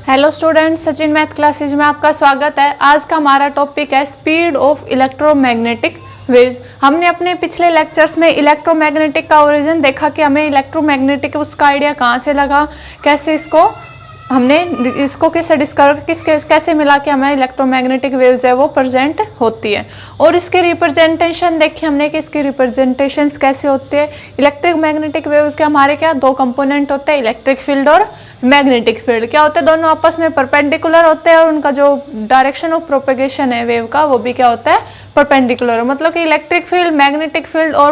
Hello students, Sachin math classes में आपका स्वागत है। आज का हमारा टॉपिक है स्पीड ऑफ इलेक्ट्रोमैग्नेटिक वेव्स। हमने अपने पिछले लेक्चर्स में इलेक्ट्रोमैग्नेटिक का ओरिजिन देखा कि हमें इलेक्ट्रोमैग्नेटिक उसका आइडिया कहाँ से लगा, कैसे इसको कैसे डिस्कवर कैसे मिला कि हमें इलेक्ट्रोमैग्नेटिक वेव्स है वो प्रेजेंट होती है। और इसके रिप्रेजेंटेशन देखिए हमने कि इसकी रिप्रेजेंटेशंस कैसे होती है। इलेक्ट्रिक मैग्नेटिक वेव्स के हमारे क्या दो कंपोनेंट होते हैं, इलेक्ट्रिक फील्ड और मैग्नेटिक फील्ड। क्या होते हैं, दोनों आपस में परपेंडिकुलर होते हैं और उनका जो डायरेक्शन ऑफ प्रोपेगेशन है वेव का वो भी क्या होता है, परपेंडिकुलर। मतलब कि इलेक्ट्रिक फील्ड, मैग्नेटिक फील्ड और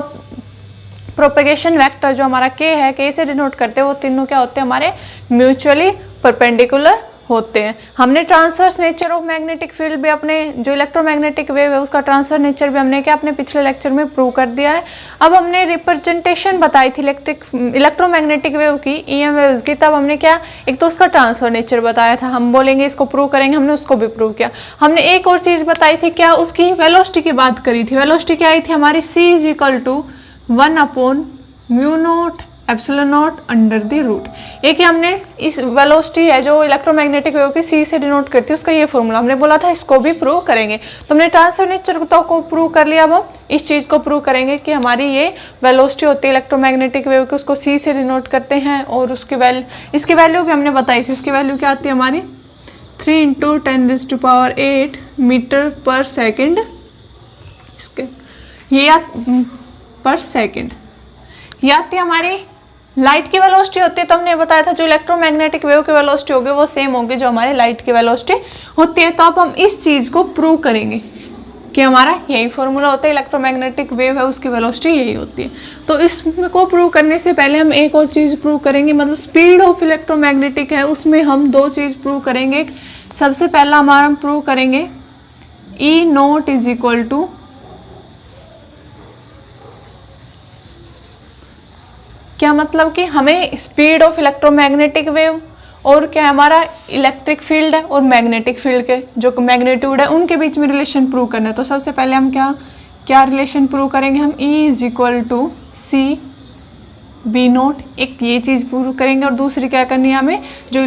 प्रोपेगेशन वेक्टर जो हमारा के है, के से डिनोट करते हैं, वो तीनों क्या होते हैं हमारे म्यूचुअली परपेंडिकुलर होते हैं। हमने transverse nature of magnetic field भी अपने जो इलेक्ट्रोमैग्नेटिक वेव है उसका ट्रांसफर नेचर भी हमने क्या अपने पिछले लेक्चर में प्रूव कर दिया है। अब हमने रिप्रेजेंटेशन बताई थी इलेक्ट्रोमैग्नेटिक वेव की, ईएम वेव्स की, तब हमने क्या एक तो उसका ट्रांसफर नेचर बताया था। हम बोलेंगे इसको प्रूव करेंगे, हमने उसको भी प्रूव किया। हमने एक और चीज बताई थी, क्या उसकी वेलोसिटी की बात करी थी। वेलोसिटी क्या आई थी हमारी, c is equal to 1/μ0 epsilon not under the root. एक ही हमने इस वेलोसिटी है जो इलेक्ट्रोमैग्नेटिक वेव की c से डिनोट करती है, उसका ये फॉर्मूला हमने बोला था इसको भी प्रूव करेंगे। तो हमने ट्रांसफर नेचर को प्रूव कर लिया। अब हम इस चीज़ को प्रूव करेंगे कि हमारी ये वेलोसिटी होती है इलेक्ट्रोमैग्नेटिक वेव की, उसको c से डिनोट करते हैं। और इसकी वैल्यू भी हमने बताई थी। इसकी वैल्यू क्या आती है हमारी 3 × 10⁸ मीटर पर सेकेंड, ये पर सेकेंड। ये आती है हमारी लाइट की वेलोसिटी होती है। तो हमने बताया था जो इलेक्ट्रोमैग्नेटिक वेव की वेलोसिटी होगी वो सेम होगी जो हमारी लाइट की वेलोसिटी होती है। तो अब हम इस चीज को प्रूव करेंगे कि हमारा यही फॉर्मूला होता है, इलेक्ट्रोमैग्नेटिक वेव है उसकी वेलोसिटी यही होती है। तो इसको प्रूव करने से पहले हम एक और चीज प्रूव करेंगे, मतलब स्पीड ऑफ इलेक्ट्रोमैग्नेटिक है उसमें हम दो चीज प्रूव करेंगे। सबसे पहला हमारा हम प्रूव करेंगे E0 इज इक्वल टू क्या, मतलब कि हमें स्पीड ऑफ इलेक्ट्रोमैग्नेटिक वेव और क्या हमारा इलेक्ट्रिक फील्ड है और मैग्नेटिक फील्ड के जो मैग्नीट्यूड है उनके बीच में रिलेशन प्रूव करना है। तो सबसे पहले हम क्या रिलेशन प्रूव करेंगे, हम E is equal to c/v0 एक ये चीज़ प्रूव करेंगे। और दूसरी क्या करनी है, हमें जो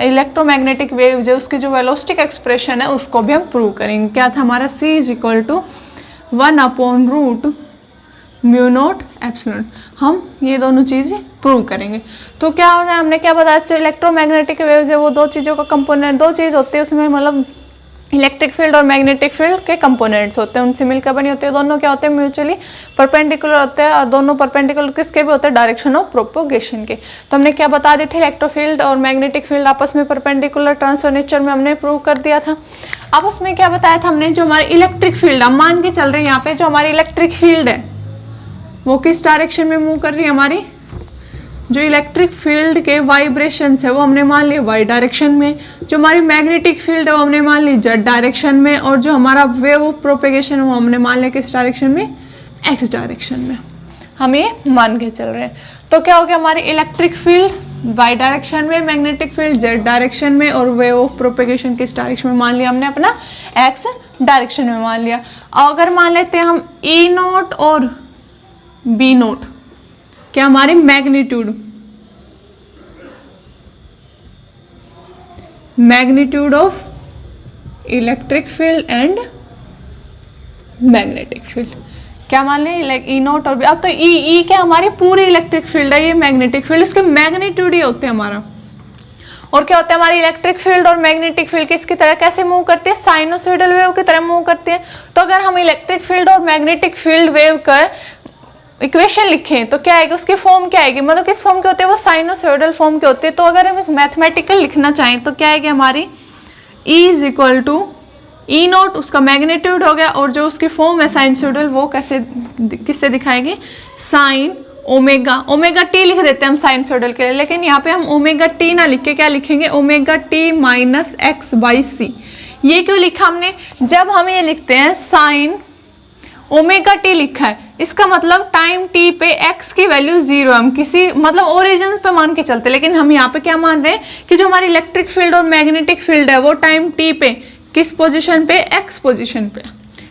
इलेक्ट्रोमैग्नेटिक वेव्स है उसकी जो वेलोसिटिक एक्सप्रेशन है उसको भी हम प्रूव करेंगे। क्या था हमारा c is equal to 1/√μ0 epsilon. हम ये दोनों चीज़ें प्रूव करेंगे। तो क्या हो रहा है, हमने क्या बताया, जो इलेक्ट्रोमैग्नेटिक वेव्स है वो दो चीज़ों का कंपोनेंट, दो चीज़ होती है उसमें, मतलब इलेक्ट्रिक फील्ड और मैग्नेटिक फील्ड के कंपोनेंट्स होते हैं, उनसे मिलकर बनी होती है। दोनों क्या होते हैं, म्यूचुअली परपेंडिकुलर होते हैं। और दोनों परपेंडिकुलर किसके भी होते हैं, डायरेक्शन ऑफ प्रोपोगेशन के। तो हमने क्या बता दी थी, इलेक्ट्रोफील्ड और मैग्नेटिक फील्ड आपस में परपेंडिकुलर, ट्रांसफर नेचर में हमने प्रूव कर दिया था। अब उसमें क्या बताया था हमने, जो हमारी इलेक्ट्रिक फील्ड, हम मान के चल रहे हैं यहाँ पे जो हमारी इलेक्ट्रिक फील्ड है वो किस डायरेक्शन में मूव कर रही है, हमारी जो इलेक्ट्रिक फील्ड के वाइब्रेशंस है वो हमने मान लिया वाई डायरेक्शन में। जो हमारी मैग्नेटिक फील्ड है वो हमने मान ली जेड डायरेक्शन में। और जो हमारा वेव ऑफ प्रोपेगेशन वो हमने मान लिया किस डायरेक्शन में, एक्स डायरेक्शन में। हम ये मान के चल रहे हैं। तो क्या हो गया, हमारी इलेक्ट्रिक फील्ड वाई डायरेक्शन में, मैग्नेटिक फील्ड जेड डायरेक्शन में, और वेव ऑफ प्रोपेगेशन किस डायरेक्शन में मान लिया हमने, अपना एक्स डायरेक्शन में मान लिया। अगर मान लेते हैं हम E0 और B0, क्या हमारी magnitude of electric field and magnetic field, क्या मान लें E0 और B। अब तो E क्या हमारी पूरी इलेक्ट्रिक फील्ड है, ये मैग्नेटिक फील्ड, इसके मैग्नीट्यूड ही होते हैं हमारा। और क्या होता है, हमारी इलेक्ट्रिक फील्ड और मैग्नेटिक फील्ड किसकी तरह कैसे मूव करती है, साइनोसॉइडल वेव की तरह मूव करती है। तो अगर हम इलेक्ट्रिक फील्ड और मैग्नेटिक फील्ड वेव का इक्वेशन लिखें तो क्या आएगी, उसकी फॉर्म क्या आएगी, मतलब किस फॉर्म के होते हैं, वो साइनोसॉइडल फॉर्म के होते हैं। तो अगर हम इस मैथमेटिकल लिखना चाहें तो क्या आएगी हमारी E is equal to E0 उसका मैग्नीट्यूड हो गया, और जो उसकी फॉर्म है साइनसॉइडल वो किससे दिखाएंगे, साइन ओमेगा टी लिख देते हैं हम साइनसॉइडल के लिए। लेकिन यहाँ पे हम ओमेगा टी ना लिख के क्या लिखेंगे, ओमेगा टी माइनस x/c। ये क्यों लिखा हमने, जब हम ये लिखते हैं साइन ओमेगा टी लिखा है, इसका मतलब टाइम टी पे x की वैल्यू 0, हम किसी मतलब ओरिजिन पे मान के चलते। लेकिन हम यहाँ पे क्या मान रहे हैं कि जो हमारी इलेक्ट्रिक फील्ड और मैग्नेटिक फील्ड है वो टाइम टी पे किस पोजीशन पे, x पोजीशन पे,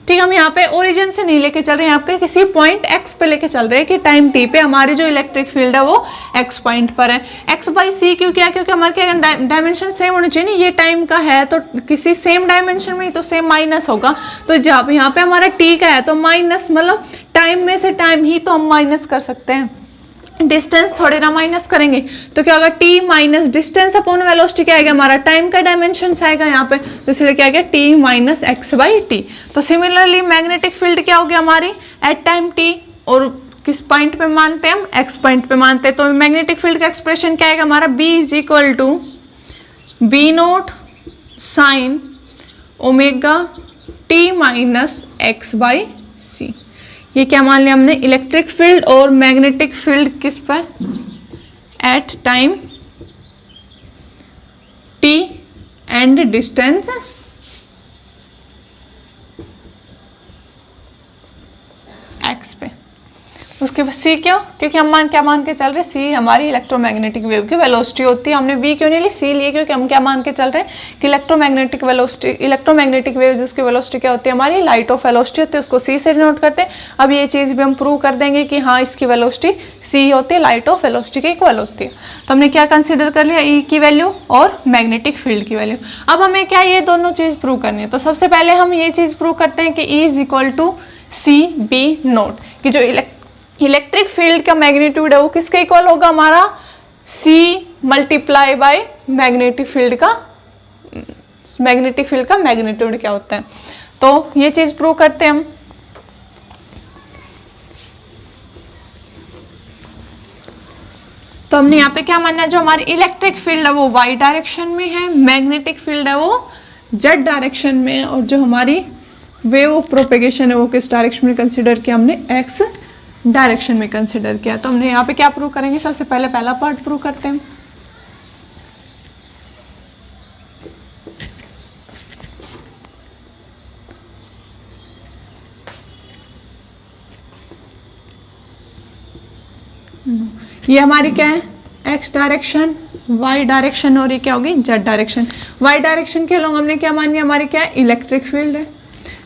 ठीक, हम यहाँ पे ओरिजिन से नहीं लेके चल रहे हैं, आपके किसी पॉइंट x पे लेके चल रहे हैं कि टाइम t पे हमारी जो इलेक्ट्रिक फील्ड है वो x पॉइंट पर है। x बाई सी क्यों क्या, क्योंकि हमारे क्या डायमेंशन सेम होने चाहिए ना, ये टाइम का है तो किसी सेम डायमेंशन में ही तो सेम माइनस होगा, तो जब यहाँ पे हमारा t का है तो माइनस, मतलब टाइम में से टाइम ही तो हम माइनस कर सकते हैं, डिस्टेंस थोड़े ना माइनस करेंगे। तो क्या होगा, t minus distance upon velocity क्या आएगा, हमारा टाइम का डायमेंशन आएगा यहाँ पे, तो इसलिए क्या आएगा t minus X by T. तो सिमिलरली मैग्नेटिक फील्ड क्या होगी हमारी एट टाइम t, और किस पॉइंट पे मानते हैं हम, x पॉइंट पे मानते हैं। तो मैग्नेटिक फील्ड का एक्सप्रेशन क्या आएगा हमारा, b is equal to B note sine omega t minus X by C. ये क्या मान लिया हमने, इलेक्ट्रिक फील्ड और मैग्नेटिक फील्ड किस पर, at time t and distance x पे। उसके बाद c क्यों, क्योंकि हम क्या मान के चल रहे हैं, c हमारी इलेक्ट्रोमैग्नेटिक वेव की वेलोसिटी होती है। हमने v क्यों नहीं ली, c लिए क्योंकि हम क्या मान के चल रहे हैं कि इलेक्ट्रोमैग्नेटिक वेव जिसकी वेलोसिटी क्या होती है हमारी लाइट ऑफ वेलोसिटी होती है, उसको c से डिनोट करते हैं। अब ये चीज़ भी हम प्रूव कर देंगे कि हाँ इसकी वेलोसिटी c होती है, लाइट ऑफ वेलोसिटी के इक्वल होती है। तो हमने क्या कंसिडर कर लिया, e की वैल्यू और मैग्नेटिक फील्ड की वैल्यू। अब हमें क्या ये दोनों चीज़ प्रूव करनी है, तो सबसे पहले हम ये चीज़ प्रूव करते हैं कि e is equal to C B naught, कि जो इलेक्ट्रिक फील्ड का मैग्नीट्यूड है वो किसके इक्वल होगा हमारा, c multiply by magnetic field का मैग्नीट्यूड क्या होता है। तो ये चीज प्रूव करते हैं हम। तो हमने यहाँ पे क्या मानना है, जो हमारी इलेक्ट्रिक फील्ड है वो y डायरेक्शन में है, मैग्नेटिक फील्ड है वो z डायरेक्शन में है, और जो हमारी वेव ऑफ प्रोपेगेशन है वो किस डायरेक्शन में कंसिडर किया हमने, x डायरेक्शन में कंसिडर किया। तो हमने यहाँ पे क्या प्रूव करेंगे, सबसे पहले पहला पार्ट प्रूव करते हैं। ये हमारी क्या है, x डायरेक्शन, y डायरेक्शन, और ये क्या होगी z डायरेक्शन। y डायरेक्शन के अलोंग हमने क्या मानी, हमारी क्या है इलेक्ट्रिक फील्ड है,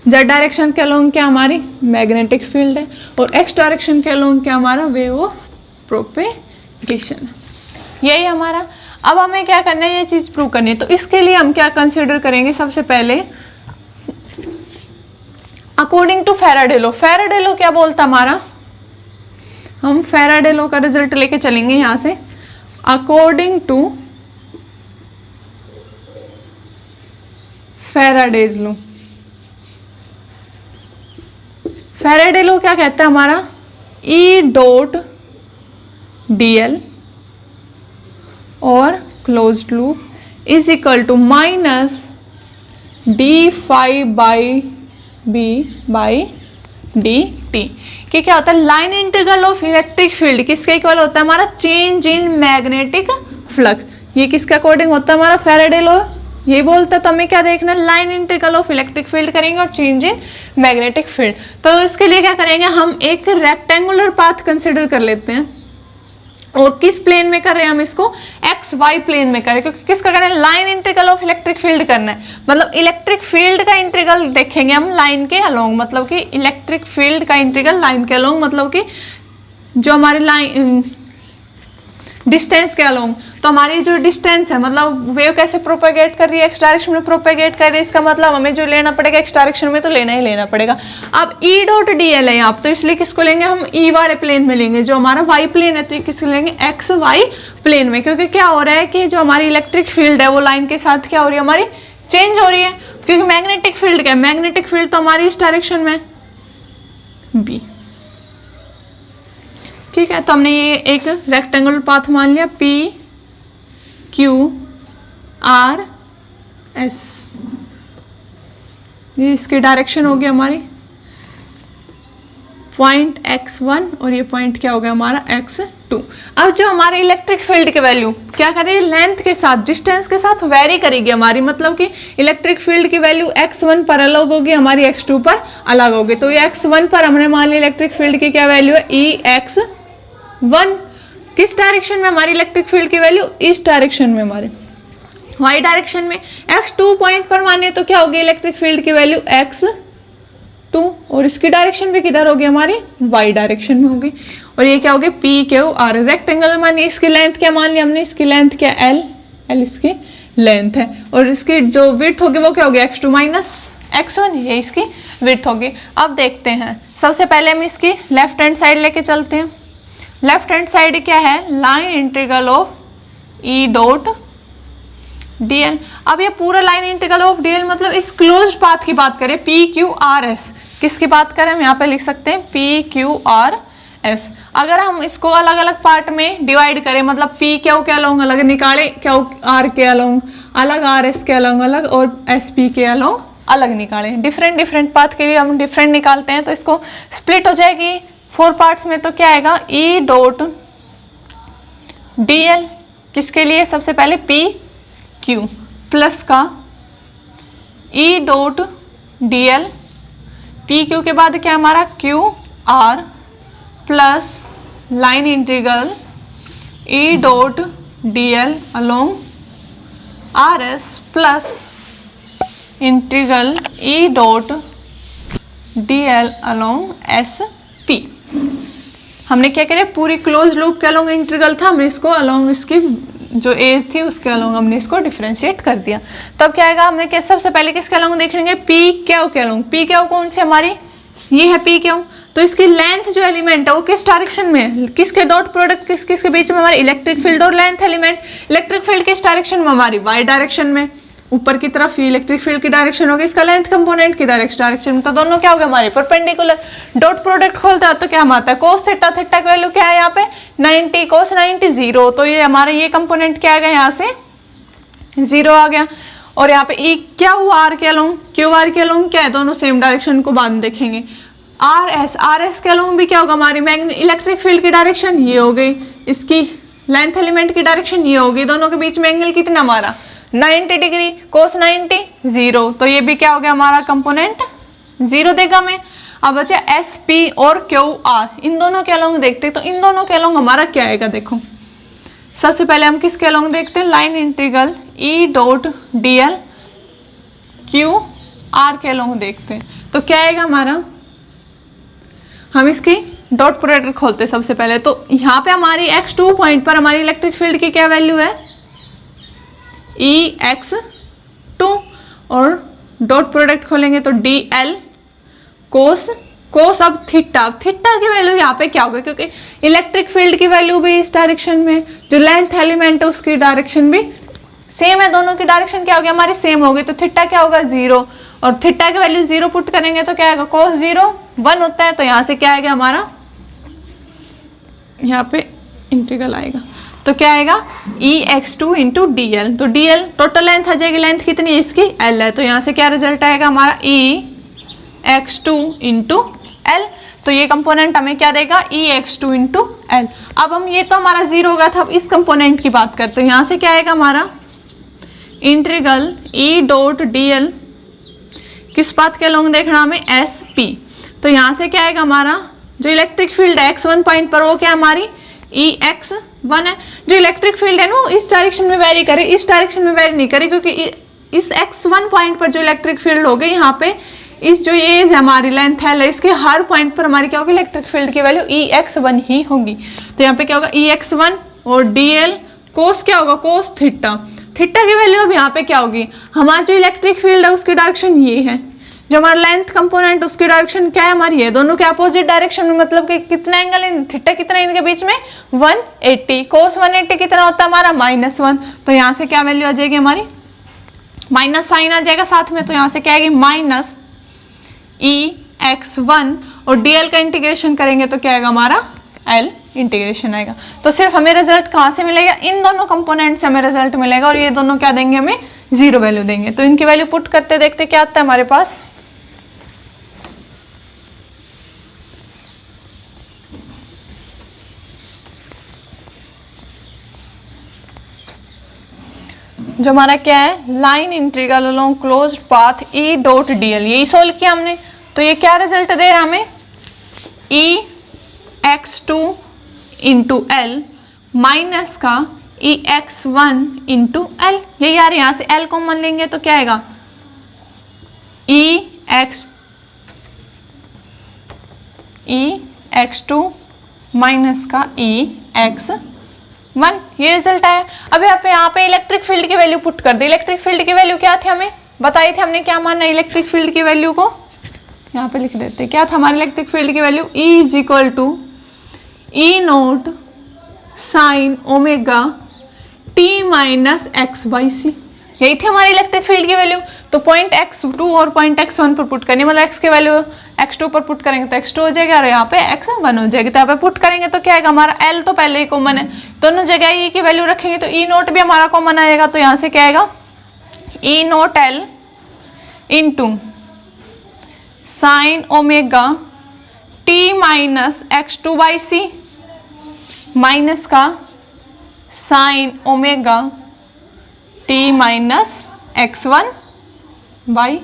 z डायरेक्शन के अलोंग क्या हमारी मैग्नेटिक फील्ड है, और x डायरेक्शन के अलोंग क्या हमारा वेव ऑफ प्रोपेगेशन। यही हमारा। अब हमें क्या करना है, ये चीज प्रूव करनी है। तो इसके लिए हम क्या कंसिडर करेंगे, सबसे पहले according to Faraday law. Faraday law क्या बोलता हमारा, हम फैराडे लॉ का रिजल्ट लेके चलेंगे यहां से। According to Faraday's law, Faraday law क्या कहता है हमारा, E डॉट dl और closed loop is equal to minus D phi by B by D T. कि क्या होता है, line integral of electric field किसके इक्वल होता है हमारा, चेंज इन मैग्नेटिक फ्लक्स। ये किसके अकॉर्डिंग होता है हमारा, फैराडे लॉ ये बोलता है। तो हमें क्या देखना है, line integral of electric field करेंगे और चेंज इन मैग्नेटिक फील्ड। तो इसके लिए क्या करेंगे, हम एक रेक्टेंगुलर पाथ कंसिडर कर लेते हैं, और किस प्लेन में कर रहे हैं हम इसको, एक्स वाई प्लेन में करें, क्योंकि किसका करना है, line integral of electric field करना है। मतलब इलेक्ट्रिक फील्ड का इंटीग्रल देखेंगे हम लाइन के अलोंग, मतलब कि इलेक्ट्रिक फील्ड का इंटीग्रल लाइन के अलोंग, मतलब कि जो हमारी लाइन डिस्टेंस के अलोंग। तो हमारी जो डिस्टेंस है, मतलब वेव कैसे प्रोपेगेट कर रही है, एक्स डायरेक्शन में प्रोपेगेट कर रही है, इसका मतलब हमें जो लेना पड़ेगा एक्स डायरेक्शन में तो लेना ही लेना पड़ेगा। अब ई डॉट डी एल है यहाँ, तो इसलिए किसको लेंगे हम, ई वाले प्लेन में लेंगे, जो हमारा वाई प्लेन है तो किसको लेंगे, एक्स वाई प्लेन में। क्योंकि क्या हो रहा है कि जो हमारी इलेक्ट्रिक फील्ड है वो लाइन के साथ क्या हो रही है हमारी, चेंज हो रही है। क्योंकि मैग्नेटिक फील्ड क्या है, मैग्नेटिक फील्ड तो हमारी इस डायरेक्शन में बी। ठीक है, तो हमने ये एक रेक्टेंगुलर पाथ मान लिया, P Q R S, ये इसकी डायरेक्शन होगी हमारी पॉइंट x1, और ये पॉइंट क्या हो गया हमारा x2। अब जो हमारे इलेक्ट्रिक फील्ड की वैल्यू क्या करेगी, लेंथ के साथ डिस्टेंस के साथ वेरी करेगी हमारी, मतलब कि इलेक्ट्रिक फील्ड की वैल्यू x1 पर अलग होगी, हमारी x2 पर अलग होगी। तो ये x1 पर हमने मान लिया इलेक्ट्रिक फील्ड की क्या वैल्यू है, Ex1। किस डायरेक्शन में हमारी इलेक्ट्रिक फील्ड की वैल्यू, इस डायरेक्शन में हमारे y डायरेक्शन में। x2 पॉइंट पर माने तो क्या होगी इलेक्ट्रिक फील्ड की वैल्यू 2 और इसकी डायरेक्शन भी किधर होगी हमारी y डायरेक्शन में होगी। और ये क्या होगी पी क्यू आर। रेक्टेंगल मानिए इसकी लेंथ क्या मान लिया हमने, इसकी लेंथ क्या एल, एल इसकी लेंथ है और इसकी जो विड्थ होगी वो क्या होगी x2 माइनस x1, ये इसकी विड्थ होगी। अब देखते हैं, सबसे पहले हम इसकी लेफ्ट हैंड साइड लेके चलते हैं। लेफ्ट हैंड साइड क्या है, line integral of E dot dl। अब ये पूरा लाइन इंटीग्रल ऑफ dl मतलब इस क्लोज्ड पाथ की बात करें, पी क्यू आर एस, किसकी बात करें हम यहाँ पे लिख सकते हैं पी क्यू आर एस। अगर हम इसको अलग अलग पार्ट में डिवाइड करें, मतलब पी क्यू के अलोंग अलग निकाले, क्यू आर के अलोंग अलग, आर एस के अलोंग अलग और एस पी के अलोंग अलग निकाले, डिफरेंट डिफरेंट पाथ के लिए हम डिफरेंट निकालते हैं, तो इसको स्प्लिट हो जाएगी 4 पार्ट्स में। तो क्या आएगा ई डॉट dl किसके लिए, सबसे पहले पी क्यू प्लस का E dot dl, P Q के बाद क्या हमारा Q R plus line integral E dot dl along R S plus integral E dot dl along S P. हमने क्या करें, पूरी क्लोज लूप के अलोंग इंटीग्रल था, हमने इसको अलोंग इसकी जो एज थी उसके अलोंग हमने इसको डिफरेंशिएट कर दिया। तब क्या आएगा, हमने क्या सबसे पहले किसके अलोंग देखेंगे, पी क्यू के अलोंग। पी क्यू कौन सी हमारी, ये है पी क्यू, तो इसकी लेंथ जो एलिमेंट है वो किस डायरेक्शन में है, किसके डॉट प्रोडक्ट किस किसके बीच में, हमारी इलेक्ट्रिक फील्ड और लेंथ एलिमेंट। इलेक्ट्रिक फील्ड किस डायरेक्शन में, हमारी वाई डायरेक्शन में, ऊपर की तरफ ही इलेक्ट्रिक फील्ड की डायरेक्शन होगी, इसका लेंथ कंपोनेंट की डायरेक्शन में, तो दोनों क्या हो गए हमारे परपेंडिकुलर। डॉट प्रोडक्ट खोलता है तो क्या आता है कोस थीटा, थीटा की वैल्यू क्या है यहाँ पे 90, कोस 90 0, तो ये हमारा ये कंपोनेंट क्या आ गया यहाँ से 0 आ गया। और यहाँ पे ई क्या हुआ आर के अलोंग, क्यू आर के अलोंग क्या है, दोनों सेम डायरेक्शन को बाद में देखेंगे। आर एस के अलोंग भी क्या होगा, हमारी इलेक्ट्रिक फील्ड की डायरेक्शन ये हो गई, इसकी लेंथ एलिमेंट की डायरेक्शन ये होगी, दोनों के बीच में एंगल कितना हमारा 90 डिग्री, कोस 90 0, तो ये भी क्या हो गया हमारा कंपोनेंट 0 देगा हमें। अब बचा एस पी और क्यू आर, इन दोनों के अलोंग देखते हैं, तो इन दोनों के अलोंग हमारा क्या आएगा, देखो सबसे पहले हम किसके अलोंग देखते हैं, line integral E dot dl Q R के अलोंग देखते हैं, तो क्या आएगा हमारा, हम इसकी डॉट प्रोडक्ट खोलते हैं सबसे पहले। तो यहाँ पे हमारी x2 पॉइंट पर हमारी इलेक्ट्रिक फील्ड की क्या वैल्यू है EX2, और डॉट प्रोडक्ट खोलेंगे तो DL कोस अब थीटा की वैल्यू यहाँ पे क्या होगी, क्योंकि इलेक्ट्रिक फील्ड की वैल्यू भी इस डायरेक्शन में, जो लेंथ एलिमेंट है उसकी डायरेक्शन भी सेम है, दोनों की डायरेक्शन क्या होगी हमारी सेम होगी, तो थीटा क्या होगा 0, और थीटा की वैल्यू 0 पुट करेंगे तो क्या आएगा कोस 0 1 होता है, तो यहाँ से क्या आएगा हमारा, यहाँ पे इंटीग्रल आएगा, तो क्या आएगा EX2 इंटू DL, तो DL टोटल लेंथ आ जाएगी, लेंथ कितनी है इसकी L है, तो यहाँ से क्या रिजल्ट आएगा हमारा EX2 इंटू L, तो ये कंपोनेंट हमें क्या देगा EX2 इंटू L। अब हम ये तो हमारा 0 होगा था, अब इस कंपोनेंट की बात करते हैं, यहाँ से क्या आएगा हमारा इंटीग्रल E डॉट DL किस पाथ के अलोंग देखना हमें SP, तो यहाँ से क्या आएगा हमारा जो इलेक्ट्रिक फील्ड है x1 पॉइंट पर वो क्या हमारी EX1 है, जो इलेक्ट्रिक फील्ड है ना इस डायरेक्शन में वेरी करे, इस डायरेक्शन में वेरी नहीं करे, क्योंकि इस x1 पॉइंट पर जो इलेक्ट्रिक फील्ड हो गई यहाँ पे, इस जो एज है हमारी लेंथ है इसके हर पॉइंट पर हमारी क्या होगी इलेक्ट्रिक फील्ड की वैल्यू EX1 ही होगी, तो यहाँ पे क्या होगा EX1 और DL कोस क्या होगा कोस थीटा, थीटा की वैल्यू अब यहाँ पे क्या होगी, हमारी जो इलेक्ट्रिक फील्ड है उसकी डायरेक्शन ये है, जो हमारा लेंथ कंपोनेंट उसकी डायरेक्शन क्या है हमारी, ये दोनों के अपोजिट डायरेक्शन में, मतलब कि कितना एंगल इन थीटा कितना इनके बीच में 180, कोस 180 कितना होता है हमारा -1, तो यहाँ से क्या वैल्यू आ जाएगी हमारी माइनस साइन आ जाएगा साथ में, तो यहाँ से क्या आएगी माइनस EX1 और DL का इंटीग्रेशन करेंगे तो क्या आएगा हमारा L इंटीग्रेशन आएगा। तो सिर्फ हमें रिजल्ट कहाँ से मिलेगा, इन दोनों कंपोनेंट से हमें रिजल्ट मिलेगा, और ये दोनों क्या देंगे हमें 0 वैल्यू देंगे, तो इनकी वैल्यू पुट करते देखते क्या आता है हमारे पास, जो हमारा क्या है line integral along closed path E dot DL, यही सोल्व किया हमने, तो ये क्या रिजल्ट दे रहा है हमें EX2 इंटू L माइनस का EX1 इंटू L, यही यार यहाँ से L कॉमन लेंगे तो क्या आएगा ई एक्स टू माइनस का ई एक्स वन, ये रिजल्ट आया। अब यहाँ पे इलेक्ट्रिक फील्ड की वैल्यू पुट कर दी। इलेक्ट्रिक फील्ड की वैल्यू क्या थी, हमें बताई थी, हमने क्या माना इलेक्ट्रिक फील्ड की वैल्यू को, यहाँ पे लिख देते क्या था हमारी इलेक्ट्रिक फील्ड की value, E is equal to E note sine omega T minus X by C, यही थी हमारी इलेक्ट्रिक फील्ड की वैल्यू। तो पॉइंट x2 और पॉइंट x1 पर पुट करनी, मतलब x की वैल्यू x2 पर पुट करेंगे तो x2 हो जाएगा और यहाँ पे x1 हो जाएगी। तो यहाँ पे पुट करेंगे तो क्या आएगा हमारा, L तो पहले ही कॉमन है, दोनों जगह E की वैल्यू रखेंगे तो E नोट भी हमारा कॉमन आएगा। तो यहाँ से क्या आएगा, E not L into sine omega T minus x2 by C minus का sine omega T minus x1 by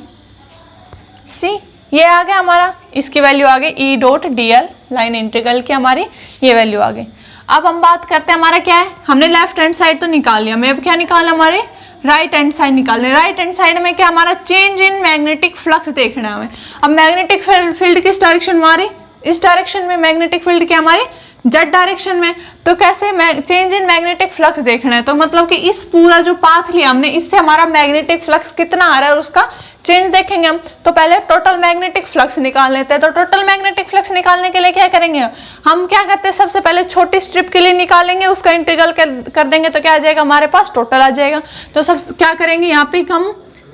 C, ये आ गया हमारा, इसकी वैल्यू आ गई E dot D L, line integral की हमारी ये वैल्यू आ गई। अब हम बात करते हैं हमारा क्या है, हमने लेफ्ट हैंड साइड तो निकाल लिया, हमें अब क्या निकालना, हमारे राइट हैंड साइड निकालने। राइट हैंड साइड में क्या हमारा चेंज इन मैग्नेटिक फ्लक्स देखना है हमें। अब मैग्नेटिक फील्ड किस डायरेक्शन में हमारी, इस डायरेक्शन में, मैग्नेटिक फील्ड क्या हमारी जेड डायरेक्शन में। तो कैसे चेंज इन मैग्नेटिक फ्लक्स देखना है, तो मतलब कि इस पूरा जो पाथ लिया हमने, इससे हमारा मैग्नेटिक फ्लक्स कितना आ रहा है और उसका चेंज देखेंगे हम। तो पहले टोटल मैग्नेटिक फ्लक्स निकाल लेते हैं। तो टोटल मैग्नेटिक फ्लक्स निकालने के लिए क्या करेंगे हम, क्या करते हैं, सबसे पहले छोटी स्ट्रिप के लिए निकालेंगे, उसका इंटीग्रल कर देंगे तो क्या आ जाएगा हमारे पास, टोटल आ जाएगा। तो सब क्या करेंगे, यहाँ पे हम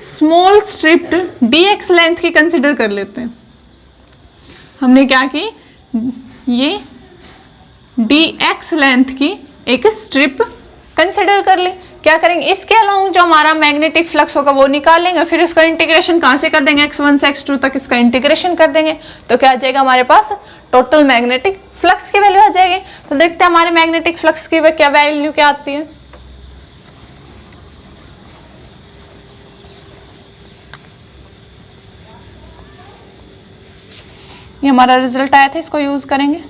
स्मॉल स्ट्रिप dx लेंथ की कंसिडर कर लेते हैं। हमने क्या की, ये dx लेंथ की एक स्ट्रिप कंसिडर कर ली। क्या करेंगे, इसके अलोंग जो हमारा मैग्नेटिक फ्लक्स होगा वो निकाल लेंगे, फिर इसका इंटीग्रेशन कहाँ से कर देंगे, x1 से x2 तक इसका इंटीग्रेशन कर देंगे। तो क्या आ जाएगा हमारे पास, टोटल मैग्नेटिक फ्लक्स की वैल्यू आ जाएगी। तो देखते हैं हमारे मैग्नेटिक फ्लक्स की क्या वैल्यू क्या आती है। ये हमारा रिजल्ट आया था, इसको यूज करेंगे।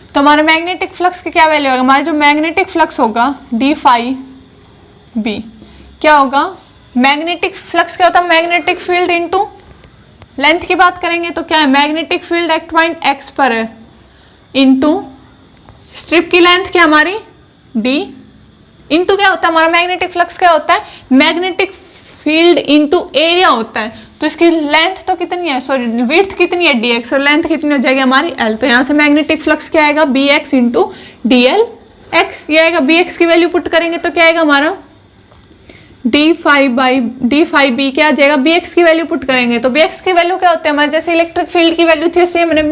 तो हमारे मैग्नेटिक फ्लक्स की क्या वैल्यू होगा, हमारा जो मैग्नेटिक फ्लक्स होगा डी फाई बी, क्या होगा, मैग्नेटिक फ्लक्स क्या होता है, मैग्नेटिक फील्ड इनटू लेंथ की बात करेंगे तो क्या है, magnetic field at point x पर है इनटू स्ट्रिप की लेंथ क्या हमारी डी, इनटू क्या होता है हमारा मैग्नेटिक फ्लक्स क्या होता है, मैग्नेटिक फील्ड इनटू एरिया होता है। तो इसकी लेंथ तो कितनी है, सॉरी विड्थ कितनी है dx और लेंथ कितनी हो जाएगी हमारी l। तो यहाँ से मैग्नेटिक फ्लक्स क्या आएगा, bx into D L x, ये आएगा bx की वैल्यू पुट करेंगे तो क्या आएगा हमारा डी फाई बी, क्या आ जाएगा bx की वैल्यू पुट करेंगे तो bx की वैल्यू क्या होती है हमारे, जैसे इलेक्ट्रिक फील्ड की वैल्यू थी ऐसे मैंने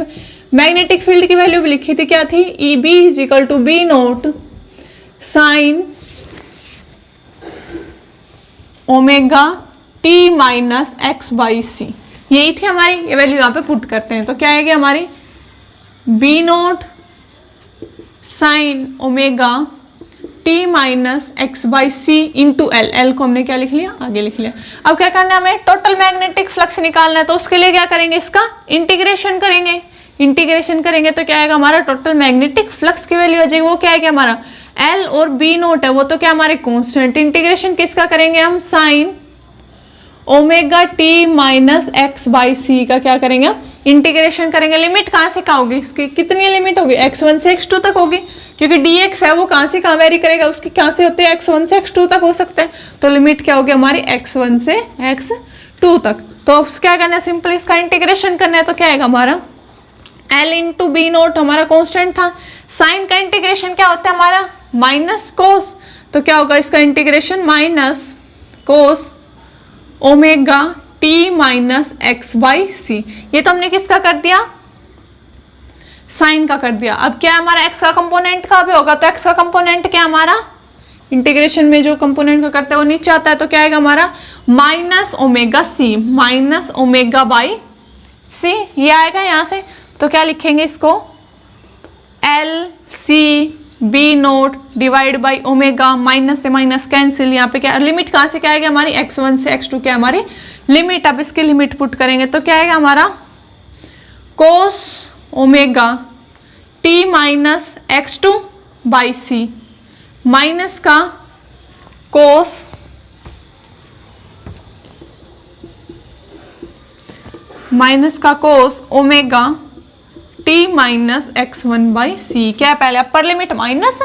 मैग्नेटिक फील्ड की वैल्यू भी लिखी थी, क्या थी, E B is equal to B note sine omega T minus X by C, यही थी हमारी, ये वैल्यू यहाँ पे पुट करते हैं तो क्या आएगी हमारी B note sine omega T minus X by C into L, L को हमने क्या लिख लिया, आगे लिख लिया। अब क्या करना है हमें, टोटल मैग्नेटिक फ्लक्स निकालना है तो उसके लिए क्या करेंगे, इसका इंटीग्रेशन करेंगे। इंटीग्रेशन करेंगे तो क्या आएगा हमारा, टोटल मैग्नेटिक फ्लक्स की वैल्यू आ जाएगी, वो क्या आएगा हमारा एल और बी नोट है वो तो क्या हमारे कांस्टेंट। इंटीग्रेशन किसका करेंगे हम, sine omega T minus X by C का क्या करेंगे हम, इंटीग्रेशन करेंगे। लिमिट कहाँ से कहाँ होगी इसकी, कितनी लिमिट होगी, x1 से x2 तक होगी, क्योंकि dx है वो कहाँ से कहाँ वेरी करेगा, उसकी कहाँ से होते हैं x1 से x2 तक हो सकते हैं। तो लिमिट क्या होगी हमारी x1 से x2 तक। तो क्या करना है, सिंपल इसका इंटीग्रेशन करना है तो क्या आएगा हमारा l इंटू बी नोट हमारा कॉन्स्टेंट था। साइन का इंटीग्रेशन क्या होता है हमारा माइनस कोस, तो क्या होगा इसका integration minus cos omega T minus X by C, ये तो हमने किसका कर दिया, साइन का कर दिया। अब क्या हमारा एक्स का कंपोनेंट का भी होगा, तो एक्स का कंपोनेंट क्या हमारा इंटीग्रेशन में जो कंपोनेंट का करते हैं वो नीचे आता है तो क्या आएगा हमारा minus omega C, minus omega by C, ये आएगा यहाँ से। तो क्या लिखेंगे इसको, L C B not divide by omega, minus से माइनस कैंसिल, यहाँ पे क्या लिमिट कहाँ से क्या आएगा हमारी x1 से x2 क्या हमारी लिमिट। अब इसकी लिमिट पुट करेंगे तो क्या आएगा हमारा cos omega T minus x2 by C minus का कोस माइनस का कोस ओमेगा टी माइनस x1/c। क्या है पहले upper limit minus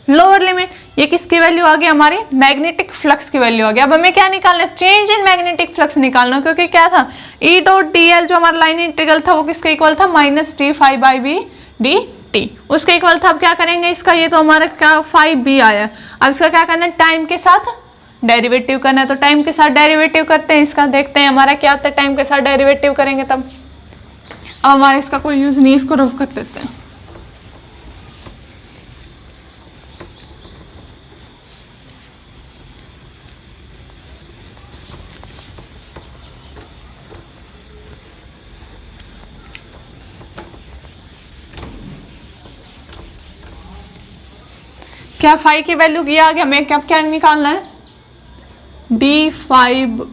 lower limit, ये किसकी वैल्यू आ गई हमारी मैग्नेटिक फ्लक्स की वैल्यू आ गई। अब हमें क्या निकालना है, चेंज इन मैग्नेटिक फ्लक्स निकालना, क्योंकि क्या था E डॉट dl जो हमारा लाइन इंटीग्रल था वो किसके इक्वल था minus T phi by B D T, उसके इक्वल था। अब क्या करेंगे इसका, ये तो हमारा क्या फाइव बी आया है, अब इसका क्या करना है टाइम के साथ डेरिवेटिव करना है, तो टाइम के साथ डेरिवेटिव करते हैं इसका, देखते हैं हमारा क्या होता है टाइम के साथ डेरिवेटिव करेंगे तब। अब हमारा इसका कोई यूज नहीं, इसको रफ कर देते हैं। क्या फाइव की वैल्यू किया आ गया, हमें क्या निकालना है D phi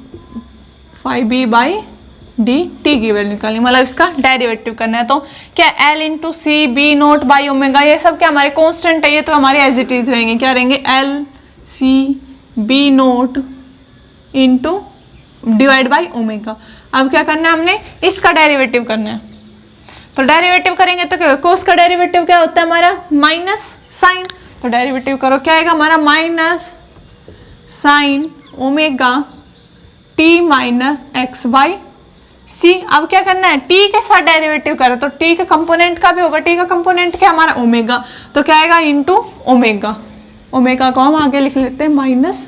B by D T की वैल्यू निकालनी, मतलब इसका डेरिवेटिव करना है। तो क्या L into C B naught by omega, ये सब क्या हमारे कांस्टेंट है, ये तो हमारे एज इट इज रहेंगे, क्या रहेंगे L C B naught into divide by omega. अब क्या करना है हमने इसका डेरिवेटिव करना है, तो डेरिवेटिव करेंगे तो क्या कोस का डेरिवेटिव क्या होता है हमारा माइनस साइन, तो डेरिवेटिव करो क्या आएगा हमारा minus sine omega T minus X by C. अब क्या करना है टी के साथ डेरिवेटिव करो, तो टी के कंपोनेंट का भी होगा, टी का कंपोनेंट क्या हमारा ओमेगा, तो क्या आएगा इंटू ओमेगा, ओमेगा को हम आगे लिख लेते हैं माइनस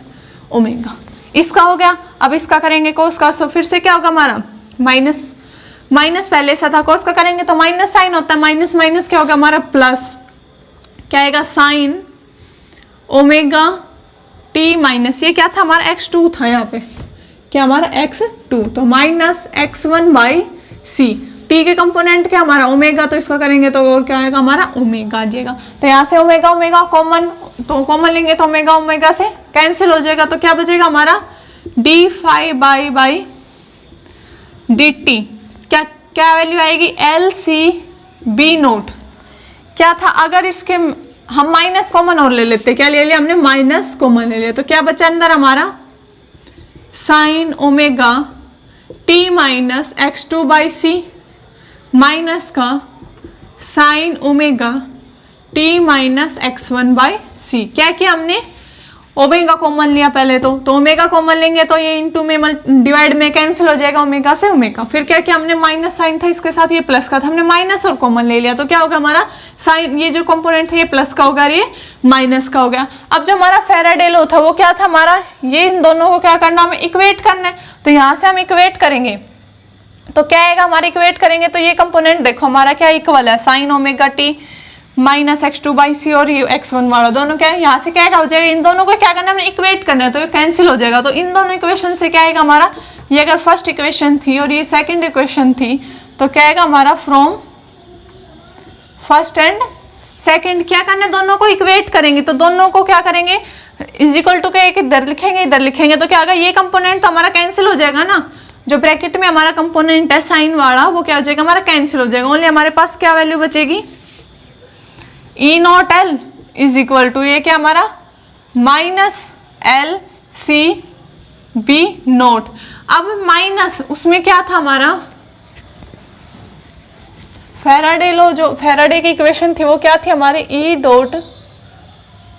ओमेगा। इसका हो गया, अब इसका करेंगे कोस का, तो फिर से क्या होगा हमारा माइनस माइनस पहले से था, कोस का करेंगे तो माइनस साइन होता है, माइनस माइनस क्या होगा हमारा प्लस, क्या आएगा साइन ओमेगा टी माइनस, ये क्या था हमारा x2 था यहाँ पे, क्या हमारा x2, तो minus x1 by C, T के कंपोनेंट क्या हमारा ओमेगा, तो इसका करेंगे तो और क्या आएगा हमारा ओमेगा आ जाएगा। तो यहाँ से ओमेगा ओमेगा कॉमन, तो कॉमन लेंगे तो ओमेगा ओमेगा से कैंसिल हो जाएगा, तो क्या बचेगा हमारा D phi by D T, क्या क्या वैल्यू आएगी एल सी बी नोट, क्या था अगर इसके हम माइनस कॉमन और ले लेते, क्या ले लिया हमने माइनस कॉमन ले लिया, तो क्या बचा अंदर हमारा sine omega T minus x2 by C minus का sine omega T minus x1 by C. क्या किया हमने ओमेगा कॉमन लिया पहले, तो ओमेगा कॉमन लेंगे तो ये इंटू में डिवाइड में कैंसिल हो जाएगा ओमेगा से ओमेगा, फिर क्या किया हमने माइनस साइन था इसके साथ ये प्लस का था, हमने माइनस और कॉमन ले लिया, तो क्या होगा हमारा साइन ये जो कंपोनेंट था ये प्लस का होगा, ये माइनस का हो गया। अब जो हमारा फेराडे लॉ था वो क्या था हमारा, ये इन दोनों को क्या करना हमें इक्वेट करना है, तो यहाँ से हम इक्वेट करेंगे तो क्या आएगा हमारा इक्वेट करेंगे तो ये कंपोनेंट देखो हमारा क्या इक्वल है sine omega T minus x2 by C और ये x1 वाला दोनों क्या है, यहाँ से क्या हो जाएगा इन दोनों को क्या करना है हमने इक्वेट करना है, तो ये कैंसिल हो जाएगा, तो इन दोनों इक्वेशन से क्या आएगा हमारा, ये अगर फर्स्ट इक्वेशन थी और ये सेकंड इक्वेशन थी तो क्या आएगा हमारा फ्रॉम फर्स्ट एंड सेकंड, क्या करना है दोनों को इक्वेट करेंगे, तो दोनों को क्या करेंगे इज इक्वल टू क्या इधर लिखेंगे तो क्या होगा ये कंपोनेंट तो हमारा कैंसिल हो जाएगा ना, जो ब्रैकेट में हमारा कंपोनेंट है साइन वाला वो क्या हो जाएगा हमारा कैंसिल हो जाएगा, ओनली हमारे पास क्या वैल्यू बचेगी E not L is equal to ये क्या हमारा minus L C B not. अब माइनस उसमें क्या था हमारा फेराडे लॉ, जो फेराडे की इक्वेशन थी वो क्या थी हमारी E dot